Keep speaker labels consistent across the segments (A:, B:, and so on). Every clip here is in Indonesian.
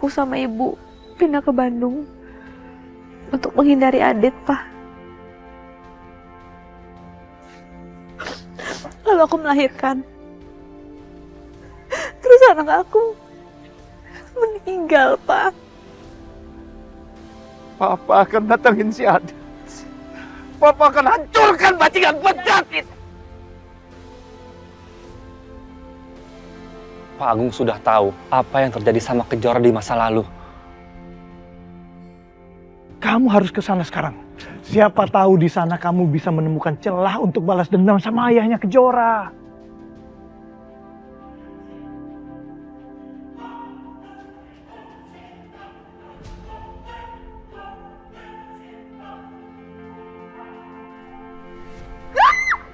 A: aku sama ibu pindah ke Bandung untuk menghindari Adit, Pak. Lalu aku melahirkan. Terus anak aku meninggal, Pak.
B: Papa akan datangin si Adit. Papa akan hancurkan bajingan penjahat.
C: Pak Agung sudah tahu apa yang terjadi sama Kejora di masa lalu.
D: Kamu harus ke sana sekarang. Siapa tahu di sana kamu bisa menemukan celah untuk balas dendam sama ayahnya Kejora.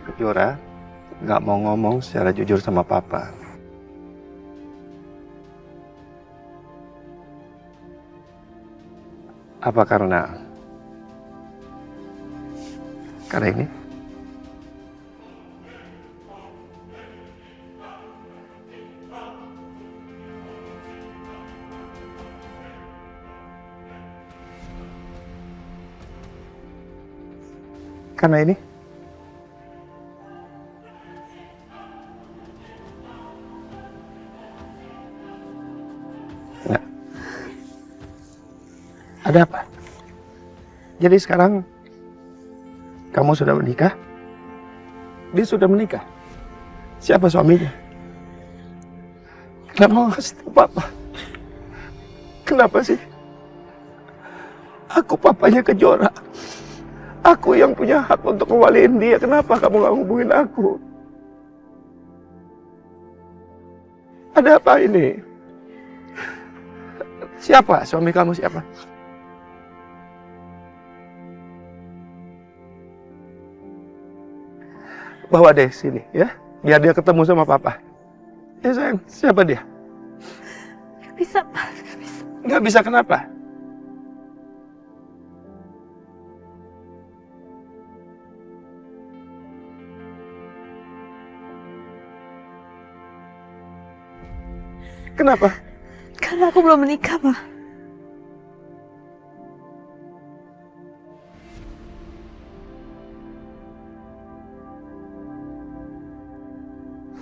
B: Kejora nggak mau ngomong secara jujur sama Papa. Apa karena ini? Karena ini? Enggak. Ada apa? Jadi sekarang kamu sudah menikah? Dia sudah menikah? Siapa suaminya? Kenapa nggak kasih tahu Papa? Kenapa sih? Aku papanya Kejora. Aku yang punya hak untuk ngewaliin dia. Kenapa kamu nggak hubungin aku? Ada apa ini? Siapa? Suami kamu siapa? Bawa deh sini ya, biar dia ketemu sama Papa. Ya sayang, siapa dia?
A: Gak bisa, Pak. Gak bisa.
B: Nggak bisa kenapa? Kenapa?
A: Karena aku belum menikah, Pak.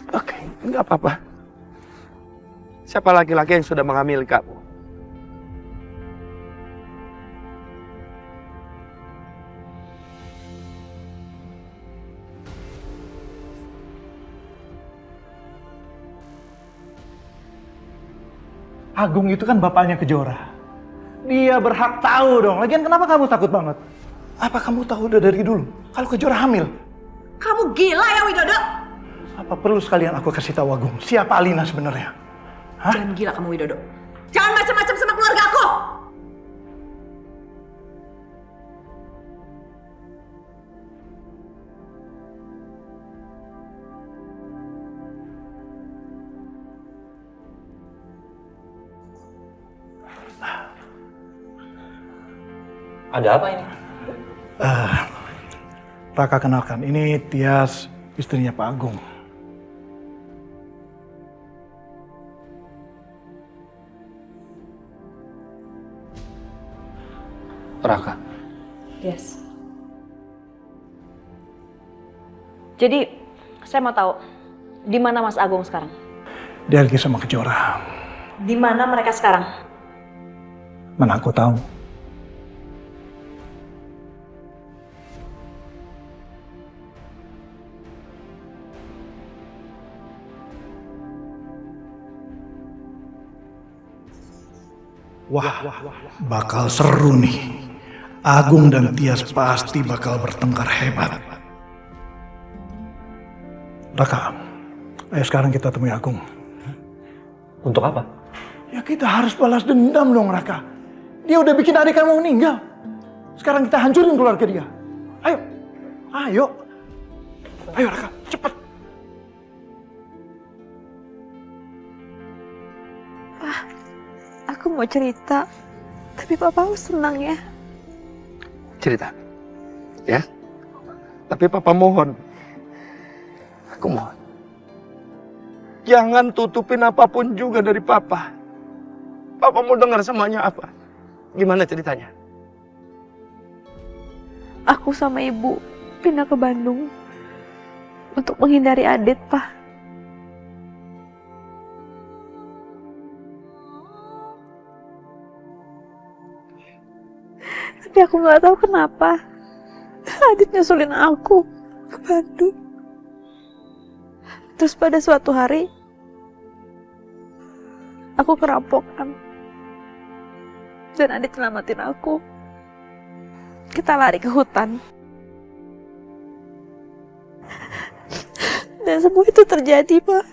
B: Oke, nggak apa-apa. Siapa laki-laki yang sudah menghamili kamu?
D: Agung itu kan bapaknya Kejora. Dia berhak tahu dong. Lagian kenapa kamu takut banget? Apa kamu tahu udah dari dulu kalau Kejora hamil?
E: Kamu gila ya, Widodo?
D: Apa perlu sekalian aku kasih tahu Agung siapa Alina sebenarnya? Hah?
E: Jangan gila kamu, Widodo. Jangan macam-macam sama keluarga aku.
C: Ada apa ini?
D: Raka kenalkan, ini Tias, istrinya Pak Agung.
C: Raka.
E: Yes. Jadi, saya mau tahu, di mana Mas Agung sekarang?
D: Dia lagi sama Kejora.
E: Di mana mereka sekarang?
D: Mana aku tahu. Wah, bakal seru nih. Agung dan Tias pasti bakal bertengkar hebat. Raka, ayo sekarang kita temui Agung.
C: Untuk apa?
D: Ya kita harus balas dendam dong Raka. Dia udah bikin adik kamu meninggal. Sekarang kita hancurin keluarga dia. Ayo, ayo. Ayo Raka, cepet.
A: Aku mau cerita, tapi Papa harus tenang ya.
B: Cerita, ya. Tapi Papa mohon, aku mohon, jangan tutupin apapun juga dari Papa. Papa mau dengar semuanya apa? Gimana ceritanya?
A: Aku sama ibu pindah ke Bandung untuk menghindari Adit, Pak. Tapi aku nggak tahu kenapa Adit nyusulin aku ke Bandung. Terus pada suatu hari aku kerampokan dan Adit nyelamatin aku. Kita lari ke hutan. Dan semua itu terjadi, Pak.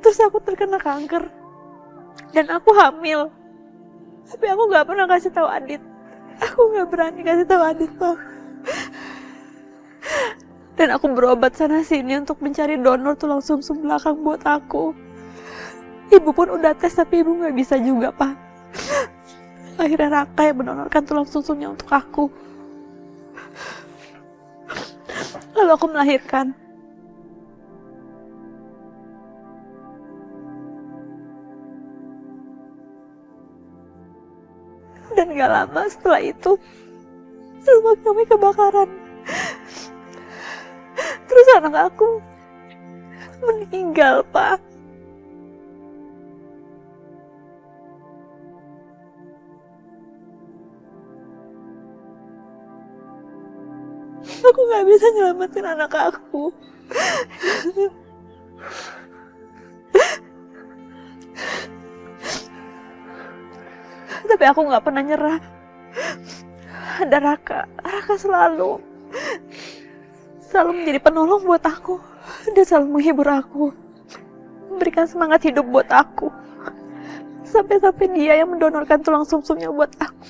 A: Terus aku terkena kanker. Dan aku hamil. Tapi aku gak pernah kasih tahu Adit. Aku gak berani kasih tahu Adit, Pak. Dan aku berobat sana sini untuk mencari donor tulang sumsum belakang buat aku. Ibu pun udah tes tapi ibu gak bisa juga, Pak. Akhirnya Raka yang mendonorkan tulang sumsumnya untuk aku. Lalu aku melahirkan. Dan gak lama setelah itu, rumah kami kebakaran. Terus anak aku meninggal, Pak. Aku gak bisa nyelamatin anak aku. Tapi aku gak pernah nyerah. Ada Raka selalu menjadi penolong buat aku. Dia selalu menghibur aku, memberikan semangat hidup buat aku. Sampai-sampai dia yang mendonorkan tulang sumsumnya buat aku.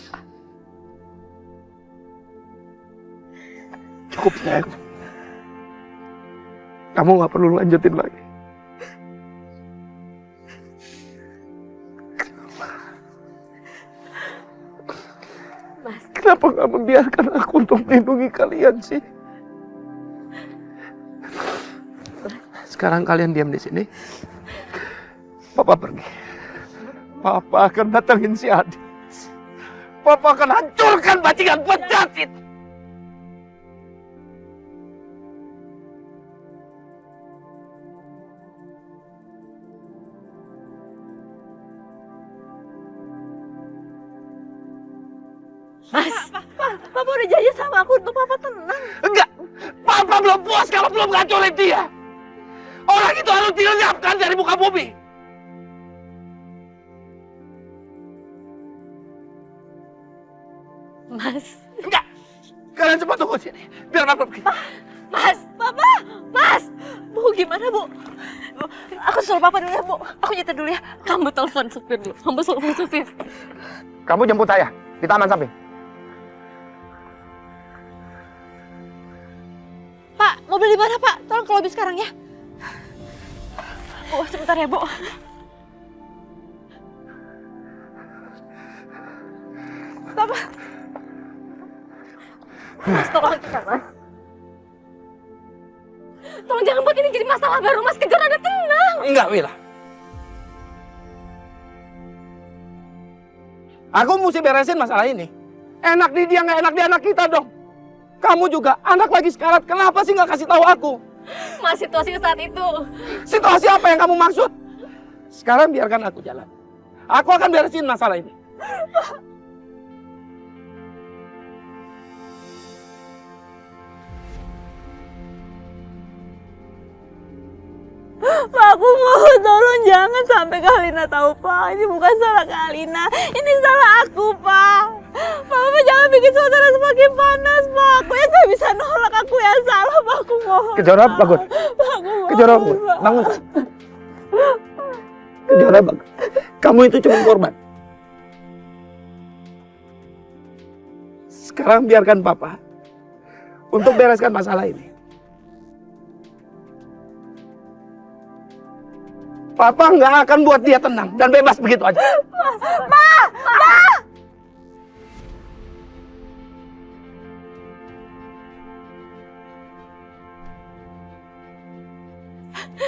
B: Cukup, sayang. Kamu gak perlu lanjutin lagi. Kenapa gak membiarkan aku untuk melindungi kalian sih? Sekarang kalian diam di sini. Papa pergi. Papa akan datangin si Adit. Papa akan hancurkan bajingan penjahat itu.
A: Mas, Papa udah janji sama aku untuk Papa tenang.
B: Enggak, Papa belum puas kalau belum ngancurin dia. Orang itu harus dilenyapkan dari muka bumi.
A: Mas.
B: Enggak, kalian cepat tunggu sini. Biar Papa pergi.
A: Mas, Papa, Mas. Bu, gimana, Bu? Aku suruh Papa dulu ya, Bu. Aku nyetir dulu ya. Kamu telepon supir dulu. Kamu telepon supir.
B: Kamu jemput saya di taman samping.
A: Pak, mobil di mana, Pak? Tolong ke lobi sekarang ya. Bu, sebentar ya, Bu. Papa. Mas, tolong kita, Mas. Tolong jangan buat ini jadi masalah baru, Mas. Kejar ada tenang.
B: Enggak, Wila. Aku mesti beresin masalah ini. Enak di dia, nggak enak di anak kita dong. Kamu juga, anak lagi sekarat. Kenapa sih nggak kasih tahu aku?
A: Mas, situasi saat itu.
B: Situasi apa yang kamu maksud? Sekarang biarkan aku jalan. Aku akan beresin masalah ini.
A: Pak, aku mohon tolong jangan sampai Kak Alina tahu, Pak. Ini bukan salah Kak Alina. Ini salah aku, Pak. Papa jangan bikin suasana semakin panas, Pak. Aku yang gak bisa nolak, aku yang salah, Pak. Aku mohon.
B: Kejora, bangun.
A: Pak, aku mohon.
B: Kejora, bangun. Kejora, bangun. Kamu itu cuma korban. Sekarang biarkan Papa untuk bereskan masalah ini. Papa nggak akan buat dia tenang dan bebas begitu aja.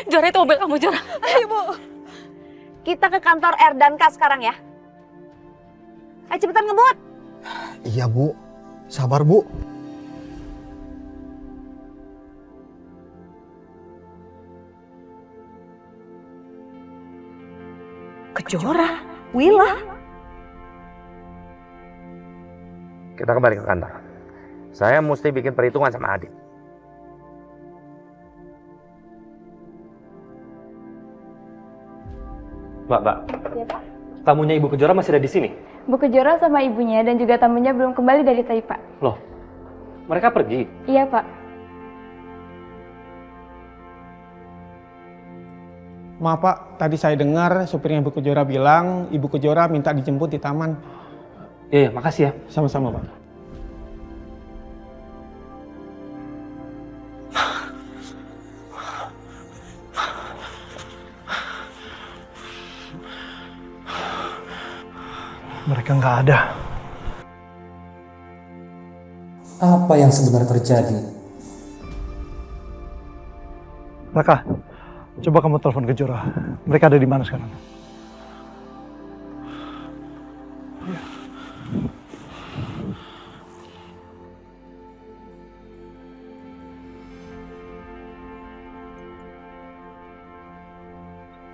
E: Jora, itu mobil kamu, Jora. Ayo, Bu. Kita ke kantor Erdanka sekarang ya. Ayo cepetan ngebut.
D: Iya, Bu. Sabar, Bu.
E: Kejora, Willa.
B: Kita kembali ke kantor. Saya mesti bikin perhitungan sama Adit.
C: Mbak.
F: Ya, Pak.
C: Tamunya Ibu Kejora masih ada di sini?
F: Bu Kejora sama ibunya dan juga tamunya belum kembali dari tadi, Pak.
C: Loh, mereka pergi?
F: Iya, Pak.
G: Maaf Pak, tadi saya dengar supirnya Ibu Kejora bilang Ibu Kejora minta dijemput di taman.
C: Iya, makasih ya.
G: Sama-sama Pak.
D: Mereka nggak ada.
H: Apa yang sebenarnya terjadi?
D: Raka, coba kamu telepon Kejora. Mereka ada di mana sekarang?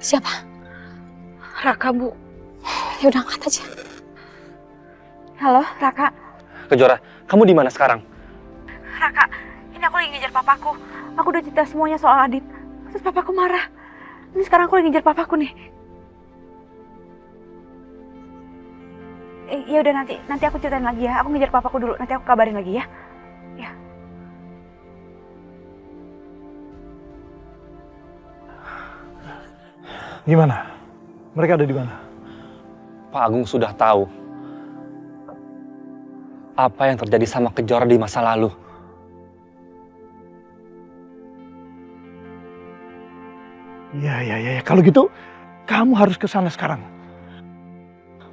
A: Siapa?
E: Raka, Bu.
A: Ya udah, angkat aja. Halo, Raka.
C: Kejora, kamu di mana sekarang?
E: Raka, ini aku lagi ngejar papaku. Aku udah cerita semuanya soal Adit. Terus papaku marah. Ini sekarang aku lagi ngejar papaku nih. Ya udah, nanti aku ceritain lagi ya. Aku ngejar papaku dulu. Nanti aku kabarin lagi ya. Ya.
D: Gimana? Mereka ada di mana?
C: Pak Agung sudah tahu apa yang terjadi sama Kejora di masa lalu.
D: Ya. Kalau gitu, kamu harus ke sana sekarang.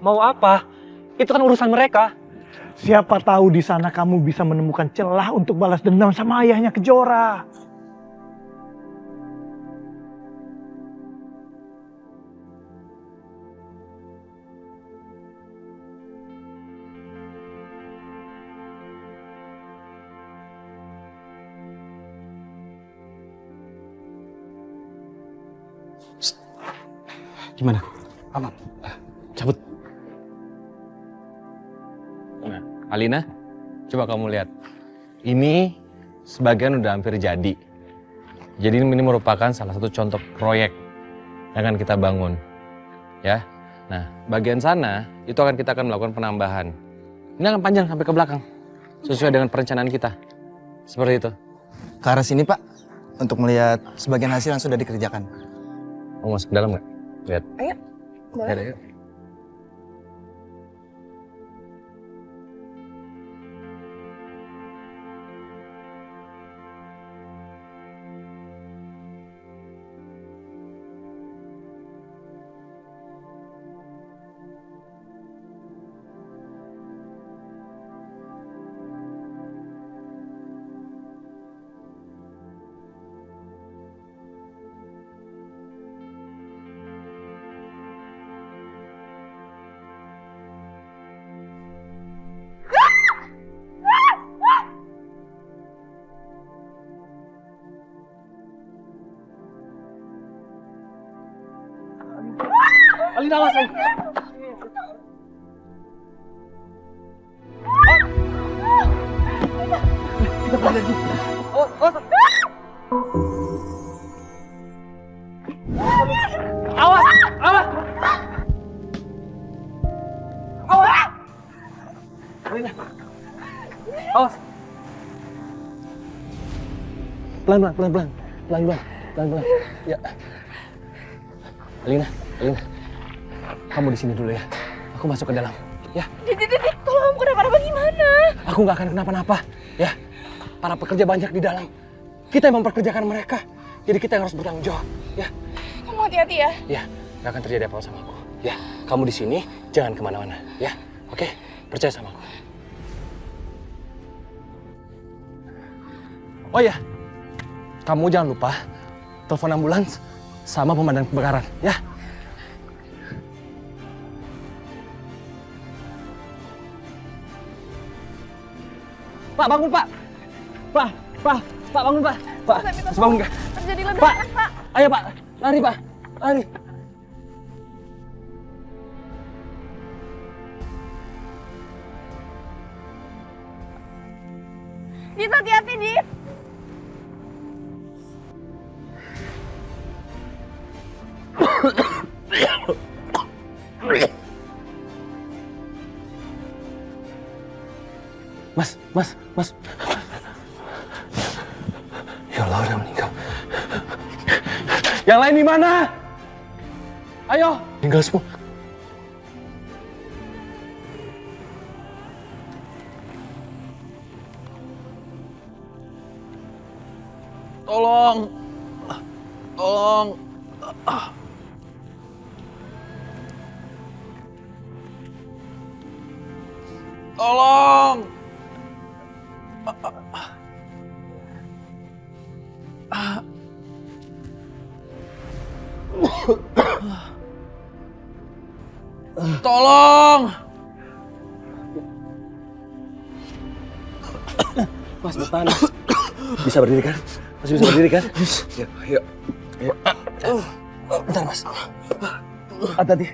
C: Mau apa? Itu kan urusan mereka.
D: Siapa tahu di sana kamu bisa menemukan celah untuk balas dendam sama ayahnya Kejora.
G: Gimana? Aman. Cabut.
I: Nah, Alina, coba kamu lihat. Ini sebagian udah hampir jadi. Jadi ini merupakan salah satu contoh proyek yang akan kita bangun. Ya. Nah, bagian sana itu kita akan melakukan penambahan. Ini akan panjang sampai ke belakang. Sesuai dengan perencanaan kita. Seperti itu.
J: Ke arah sini, Pak. Untuk melihat sebagian hasil yang sudah dikerjakan.
I: Mau masuk ke dalam nggak? Lihat.
E: Ayo. Boleh.
I: Ayo.
C: Alina, awas. Kita pergi lagi. Awas. Alina. Awas.
I: Pelan-pelan. Ya. Alina. Kamu di sini dulu ya. Aku masuk ke dalam. Ya.
E: Tolong, kenapa-napa gimana?
I: Aku nggak akan kenapa-napa. Ya. Para pekerja banyak di dalam. Kita yang memperkerjakan mereka. Jadi kita yang harus bertanggung jawab. Ya.
E: Kamu hati-hati ya.
I: Ya, gak akan terjadi apa-apa sama aku. Ya, kamu di sini, jangan kemana-mana. Ya, oke? Percaya sama aku. Oh ya, kamu jangan lupa telepon ambulans sama pemadam kebakaran, ya? Pak, bangun, Pak! Pak, bangun, Pak! Pak, bangun, Kak!
E: Terjadi ledakan, Pak.
I: Ayo, Pak! Lari, Pak! Lari!
E: Dit, hati-hati, Dit.
I: Mas. Ya Allah, udah meninggal. Yang lain di mana? Ayo! Meninggal semua. Tolong. Tolong. Mas, bertahan, Mas. Bisa berdiri kan? Masih bisa berdiri kan? Yuk. Bentar, Mas. Hati-hati.